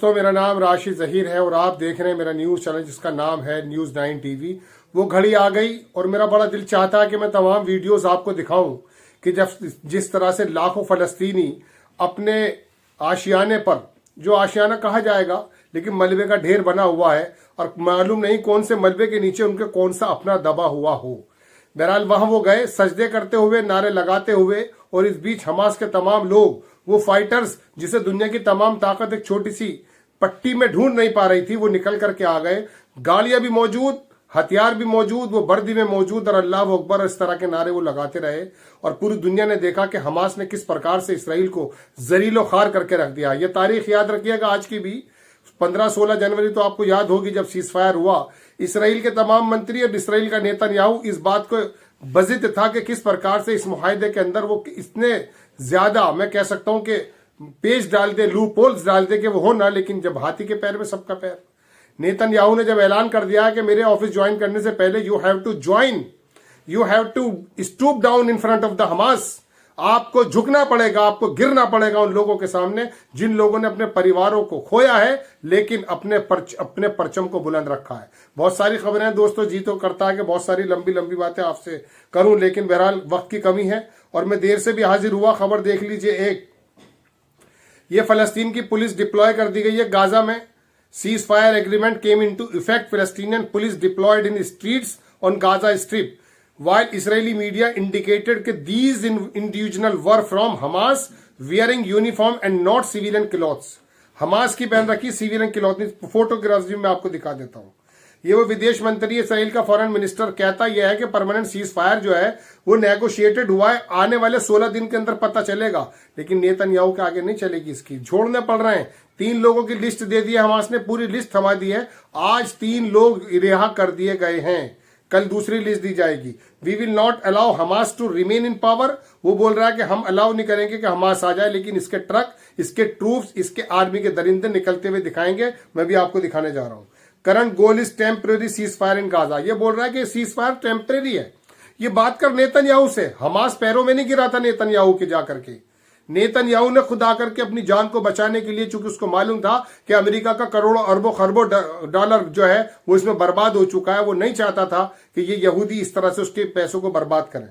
दोस्तों, मेरा नाम राशिद ज़हीर है और आप देख रहे हैं मेरा न्यूज़ चैनल जिसका नाम है न्यूज़ 9 टीवी। वो घड़ी आ गई और मेरा बड़ा दिल चाहता है कि मैं तमाम वीडियोस आपको दिखाऊं कि जब जिस तरह से लाखों फ़लस्तीनी अपने आशियाने पर, जो आशियाना कहा जाएगा लेकिन मलबे का ढेर बना हुआ है और मालूम नहीं कौन से मलबे के नीचे उनके कौन सा अपना दबा हुआ हो। बहरहाल वहां वो गए सजदे करते हुए, नारे लगाते हुए, और इस बीच हमास के तमाम लोग, वो फाइटर्स जिसे दुनिया की तमाम ताकत एक छोटी सी पट्टी में ढूंढ नहीं पा रही थी, वो निकल करके आ गए। गाड़ियां भी मौजूद, हथियार भी मौजूद, वो वर्दी में मौजूद, और अल्लाह अकबर इस तरह के नारे वो लगाते रहे। और पूरी दुनिया ने देखा कि हमास ने किस प्रकार से इसराइल को जरीलो खार करके रख दिया। ये तारीख याद रखिएगा आज की भी। 15-16 जनवरी तो आपको याद होगी जब सीज फायर हुआ। इसराइल के तमाम मंत्री और इसराइल का नेतन्याहू इस बात को बजित था कि किस प्रकार से इस मुआहदे के अंदर वो इतने ज्यादा, मैं कह सकता हूं कि पेज डाल दे, लूप होल्स डाल दे कि वो हो ना, लेकिन जब हाथी के पैर में सबका पैर। नेतन्याहू ने जब ऐलान कर दिया कि मेरे ऑफिस ज्वाइन करने से पहले you have to stoop down in front of the Hamas. आपको झुकना पड़ेगा, आपको गिरना पड़ेगा उन लोगों के सामने जिन लोगों ने अपने परिवारों को खोया है लेकिन अपने परचम को बुलंद रखा है। बहुत सारी खबरें हैं दोस्तों, जी तो करता है कि बहुत सारी लंबी लंबी बातें आपसे करूं, लेकिन बहरहाल वक्त की कमी है और मैं देर से भी हाजिर हुआ। खबर देख लीजिए। एक, ये फलस्तीन की पुलिस डिप्लॉय कर दी गई है गाजा में। Ceasefire agreement came into effect, Palestinian police deployed in streets on Gaza strip, while Israeli media indicated that these individuals were from Hamas wearing uniform and not civilian clothes। Hamas की पहन रखी civilian cloth. Photographs भी मैं आपको दिखा देता हूं। ये वो विदेश मंत्री इसराइल का फॉरेन मिनिस्टर कहता यह है कि परमानेंट सीज फायर जो है वो नेगोशिएटेड हुआ है, आने वाले 16 दिन के अंदर पता चलेगा, लेकिन नेतन्याहू के आगे नहीं चलेगी इसकी, छोड़ने पड़ रहे हैं। 3 लोगों की लिस्ट दे दी है हमास ने, पूरी लिस्ट थमा दी है। आज 3 लोग रिहा कर दिए गए हैं, कल दूसरी लिस्ट दी जाएगी। We will not allow Hamas to remain in power. वो बोल रहा है कि हम अलाउ नहीं करेंगे कि हमास आ जाए, लेकिन इसके ट्रक, इसके ट्रूप्स, इसके आर्मी के दरिंदे निकलते हुए दिखाएंगे। मैं भी आपको दिखाने जा रहा हूं। Current goal is temporary cease fire in Gaza. ये बोल रहा है कि सीज फायर टेम्परेरी है। ये बात कर नेतन्याहू से। हमास पैरों में नहीं गिरा था नेतन्याहू के जाकर के। नेतन्याहू ने खुद आकर के अपनी जान को बचाने के लिए, चूंकि उसको मालूम था कि अमेरिका का करोड़ों अरबों खरबों डॉलर जो है वो इसमें बर्बाद हो चुका है, वो नहीं चाहता था कि ये यहूदी इस तरह से उसके पैसों को बर्बाद करें।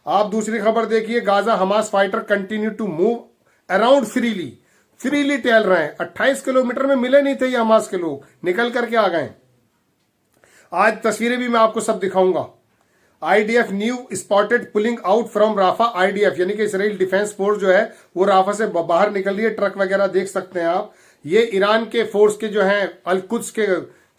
आप दूसरी खबर देखिए। Gaza Hamas fighter continue to move around freely टहल रहे हैं। 28 किलोमीटर में मिले नहीं थे ये हमास के लोग, निकल करके आ गए। आज तस्वीरें भी मैं आपको सब दिखाऊंगा। IDF new spotted pulling out from Rafah. IDF यानी कि इसराइल डिफेंस फोर्स जो है वो राफा से बाहर निकल रही है। ट्रक वगैरह देख सकते हैं आप। ये ईरान के फोर्स के जो हैं अल-कुद्स के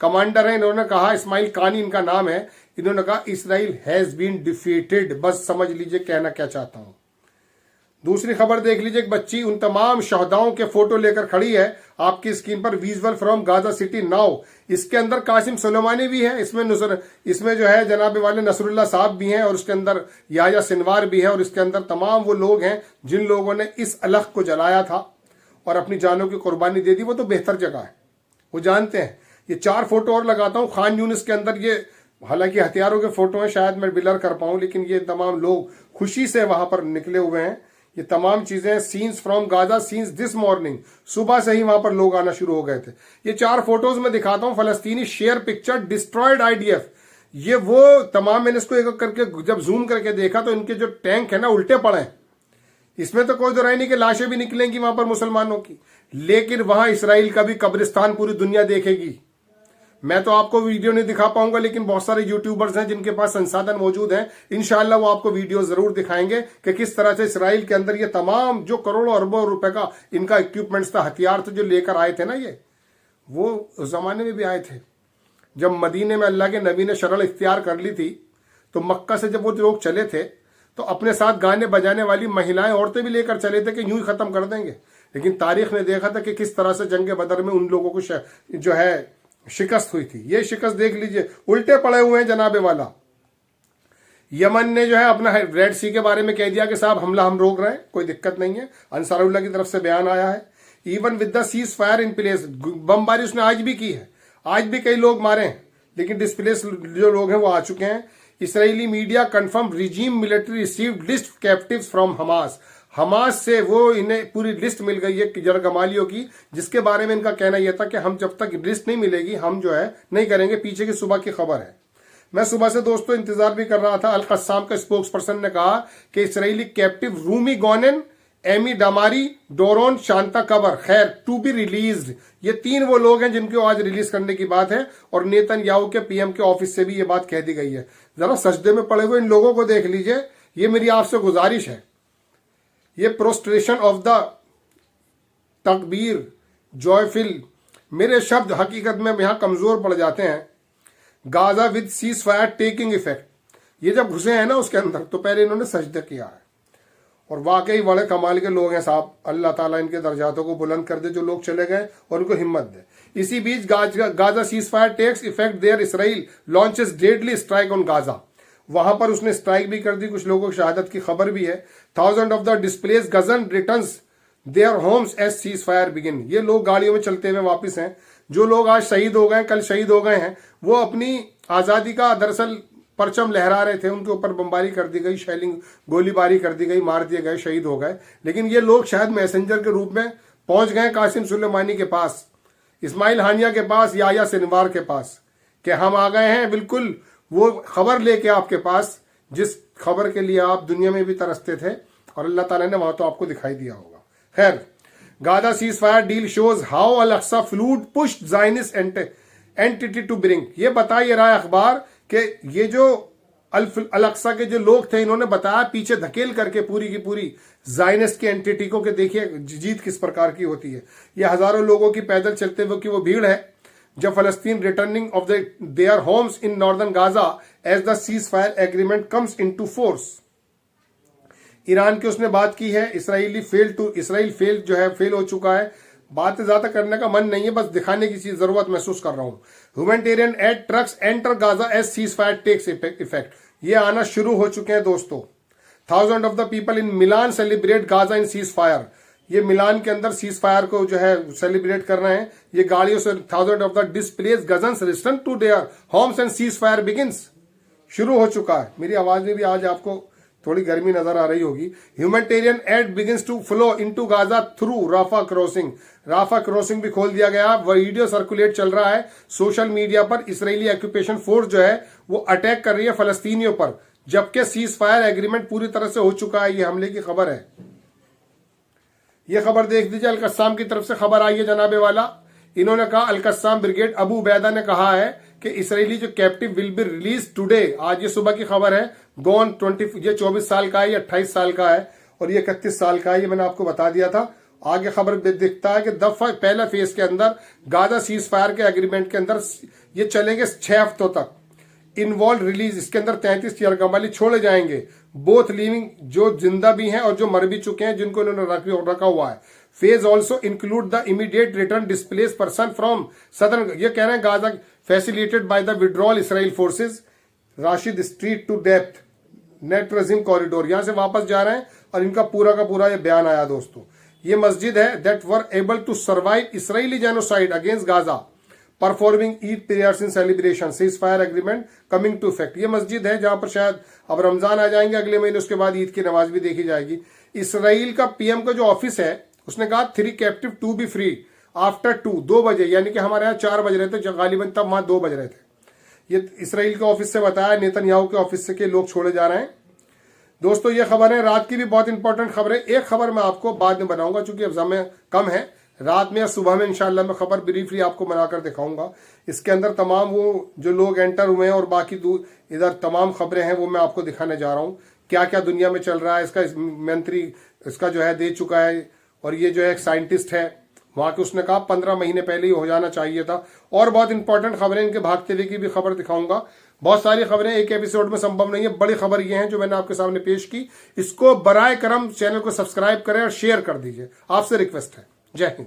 कमांडर हैं, इन्होंने कहा, इस्माइल कानी इनका नाम है, इन्होंने कहा इसराइल हैज बीन डिफीटेड। बस समझ लीजिए कहना क्या चाहता हूं। दूसरी खबर देख लीजिए। एक बच्ची उन तमाम शहदाओं के फोटो लेकर खड़ी है आपकी स्क्रीन पर। Visual from Gaza city now. इसके अंदर कासिम सुलेमानी भी है, इसमें जो है जनाबे वाले नसरुल्लाह साहब भी हैं, और उसके अंदर याया सिनवार भी है, और इसके अंदर तमाम वो लोग हैं जिन लोगों ने इस अलख को जलाया था और अपनी जानों की कुर्बानी दे दी। वो तो बेहतर जगह है, वो जानते हैं। ये 4 फोटो और लगाता हूं खान यूनिस के अंदर। ये हालांकि हथियारों के फोटो हैं, शायद मैं बिलर कर पाऊं, लेकिन ये तमाम लोग खुशी से वहां पर निकले हुए हैं। ये तमाम चीजें scenes from Gaza scenes this morning. सुबह से ही वहां पर लोग आना शुरू हो गए थे। ये 4 फोटोज में दिखाता हूं। फलस्तीनी शेयर पिक्चर डिस्ट्रॉयड आईडीएफ। ये वो तमाम, मैंने इसको एक करके जब जूम करके देखा तो इनके जो टैंक है ना उल्टे पड़े हैं। इसमें तो कोई दोराई नहीं कि लाशें भी निकलेंगी वहां पर मुसलमानों की, लेकिन वहां इसराइल का भी कब्रिस्तान पूरी दुनिया देखेगी। मैं तो आपको वीडियो नहीं दिखा पाऊंगा, लेकिन बहुत सारे यूट्यूबर्स हैं जिनके पास संसाधन मौजूद हैं। इंशाअल्लाह वो आपको वीडियो जरूर दिखाएंगे कि किस तरह से इसराइल के अंदर ये तमाम जो करोड़ों अरबों रुपए का इनका इक्विपमेंट्स था, हथियार थे, जो लेकर आए थे ना, ये वो उस जमाने में भी आए थे जब मदीने में अल्लाह के नबी ने शरण इख्तियार कर ली थी। तो मक्का से जब वो लोग चले थे तो अपने साथ गाने बजाने वाली महिलाएं, औरतें भी लेकर चले थे कि यूं ही खत्म कर देंगे, लेकिन तारीख ने देखा था कि किस तरह से जंग बदर में उन लोगों को जो है शिकस्त हुई थी। ये शिकस्त देख लीजिए, उल्टे पड़े हुए हैं जनाबे वाला। यमन ने जो है अपना रेड सी के बारे में कह दिया कि साहब हमला हम रोक रहे हैं, कोई दिक्कत नहीं है। अंसारुल्लाह की तरफ से बयान आया है। Even with the cease fire in place. बमबारी उसने आज भी की है, आज भी कई लोग मारे हैं, लेकिन डिस्प्लेस जो लोग हैं वो आ चुके हैं। Israeli media confirm regime military received list captives from Hamas. Hamas से वो इन्हें पूरी लिस्ट मिल गई है जरगमालियों की, जिसके बारे में इनका कहना यह था कि हम जब तक लिस्ट नहीं मिलेगी हम जो है नहीं करेंगे। पीछे की सुबह की खबर है। मैं सुबह से दोस्तों इंतजार भी कर रहा था। अल कस्साम का स्पोक्स पर्सन ने कहा कि Israeli captive Romi Gonen, Emily Damari, Doron Steinbrecher to be released, ये 3 वो लोग हैं जिनको आज रिलीज करने की बात है। और नेतन्याहू के पीएम के ऑफिस से भी ये बात कह दी गई है। जरा सजदे में पड़े हुए इन लोगों को देख लीजिए। ये मेरी आपसे गुजारिश है, ये प्रोस्ट्रेशन ऑफ द तकबीर जॉयफिल, मेरे शब्द हकीकत में यहां कमजोर पड़ जाते हैं। Gaza with cease fire taking effect, ये जब घुसे हैं ना उसके अंदर तो पहले इन्होंने सजदा किया है। और वाकई बड़े कमाल के लोग हैं साहब। अल्लाह ताला इनके दर्जातों को बुलंद कर दे जो लोग चले गए और उनको हिम्मत दे। इसी बीच Gaza ceasefire takes effect there, Israel launches deadly strike on Gaza, वहां पर उसने स्ट्राइक भी कर दी। कुछ लोगों की शहादत की खबर भी है। 1000 of the displaced Gazans returns their homes as ceasefire begin, ये लोग गाड़ियों में चलते हुए वापस हैं। जो लोग आज शहीद हो गए, कल शहीद हो गए हैं, वो अपनी आजादी का दरअसल परचम लहरा रहे थे, उनके ऊपर बमबारी कर दी गई, शेलिंग गोलीबारी कर दी गई, मार दिए गए, शहीद हो गए। लेकिन ये लोग शायद मैसेंजर के रूप में पहुंच गए कासिम सुलेमानी के पास, इस्माइल हानिया के पास, याया सिनवार के पास, कि हम आ गए हैं बिल्कुल वो खबर लेके आपके पास जिस खबर के लिए आप दुनिया में भी तरसते थे, और अल्लाह ताला ने वहां तो आपको दिखाई दिया होगा। खैर, Gaza ceasefire deal shows how Al Aqsa flood pushed Zionist entity to bring, ये बता ये रहा है अखबार कि ये जो अल अक्सा के जो लोग थे इन्होंने बताया पीछे धकेल करके पूरी की पूरी ज़ायनिस्ट की एंटिटी को, कि देखिए जीत किस प्रकार की होती है। ये हजारों लोगों की पैदल चलते हुए की वो भीड़ है जब फलस्तीन returning of their homes in northern Gaza as the ceasefire agreement comes into force. Iran की उसने बात की है, इसराइल फेल हो चुका है। बात ज्यादा करने का मन नहीं है, बस दिखाने की चीज जरूरत महसूस कर रहा हूं। Humanitarian aid trucks enter Gaza as ceasefire takes effect, ये आना शुरू हो चुके हैं दोस्तों। 1000 of the people in Milan celebrate Gaza in ceasefire, ये मिलान के अंदर सीज फायर को जो है सेलिब्रेट कर रहे हैं। ये गाड़ियों से 1000 of the displaced Gazans return to their homes and ceasefire begins, शुरू हो चुका है। मेरी आवाज में भी आज आपको थोड़ी गर्मी नजर आ रही होगी। Humanitarian aid begins to flow into Gaza through Rafah crossing, Rafah crossing भी खोल दिया गया। वीडियो सर्कुलेट चल रहा है सोशल मीडिया पर। इसराइली ऑक्यूपेशन फोर्स जो है वो अटैक कर रही है फलस्तीनियों पर, जबकि सीज फायर एग्रीमेंट पूरी तरह से हो चुका है। ये हमले की खबर है। ये खबर देख दीजिए, अल कस्साम की तरफ से खबर आई है जनाबे वाला। इन्होंने कहा, अल कस्साम ब्रिगेड अबू उबैदा ने कहा है कि इसराइली जो captive will be release today, आज ये सुबह की खबर है। गॉन 20, ये 24 साल का है, ये 28 साल का है और ये 31 साल का है। ये मैंने आपको बता दिया था। आगे खबर दिखता है कि पहला फेज के अंदर गाजा सीज फायर के एग्रीमेंट के अंदर ये चलेंगे 6 हफ्तों तक। इन्वॉल्व रिलीज, इसके अंदर 33 यरगमाली छोड़े जाएंगे, बोथ लिविंग, जो जिंदा भी हैं और जो मर भी चुके हैं, जिनको इन्होंने रखा हुआ है। Phase also include the immediate return displaced person from southern, ये कह रहे हैं Gaza facilitated by the withdrawal Israel forces Rashid street to depth Netzarim corridor, यहां से वापस जा रहे हैं। और इनका पूरा का पूरा ये बयान आया दोस्तों। ये मस्जिद है that were able to survive Israeli genocide against Gaza performing Eid prayers in celebration ceasefire agreement coming to effect. ये मस्जिद है जहां पर शायद अब रमजान आ जाएंगे अगले महीने, उसके बाद ईद की नमाज भी देखी जाएगी। इसराइल का पीएम का जो ऑफिस है उसने कहा 3 captive to be free after 2 बजे, यानी कि हमारे यहाँ 4 बज रहे थे गालिबन, तब वहां 2 बज रहे थे। ये इसराइल के ऑफिस से बताया, नेतन्याहू के ऑफिस से के लोग छोड़े जा रहे हैं। दोस्तों ये खबर है, रात की भी बहुत इंपॉर्टेंट खबर है। एक खबर मैं आपको बाद में बनाऊंगा क्योंकि अब समय कम है। रात में या सुबह में इंशाल्लाह मैं खबर ब्रीफली आपको बनाकर दिखाऊंगा। इसके अंदर तमाम वो जो लोग एंटर हुए हैं और बाकी इधर तमाम खबरें हैं वो मैं आपको दिखाने जा रहा हूँ। क्या क्या दुनिया में चल रहा है, इसका मंत्री इसका जो है दे चुका है। और ये जो है एक साइंटिस्ट है वहां के, उसने कहा 15 महीने पहले ही हो जाना चाहिए था। और बहुत इंपॉर्टेंट खबरें, इनके भागते हुए की भी खबर दिखाऊंगा। बहुत सारी खबरें एक एपिसोड में संभव नहीं है। बड़ी खबर ये है जो मैंने आपके सामने पेश की। इसको बराए करम चैनल को सब्सक्राइब करें और शेयर कर दीजिए, आपसे रिक्वेस्ट है। जय हिंद।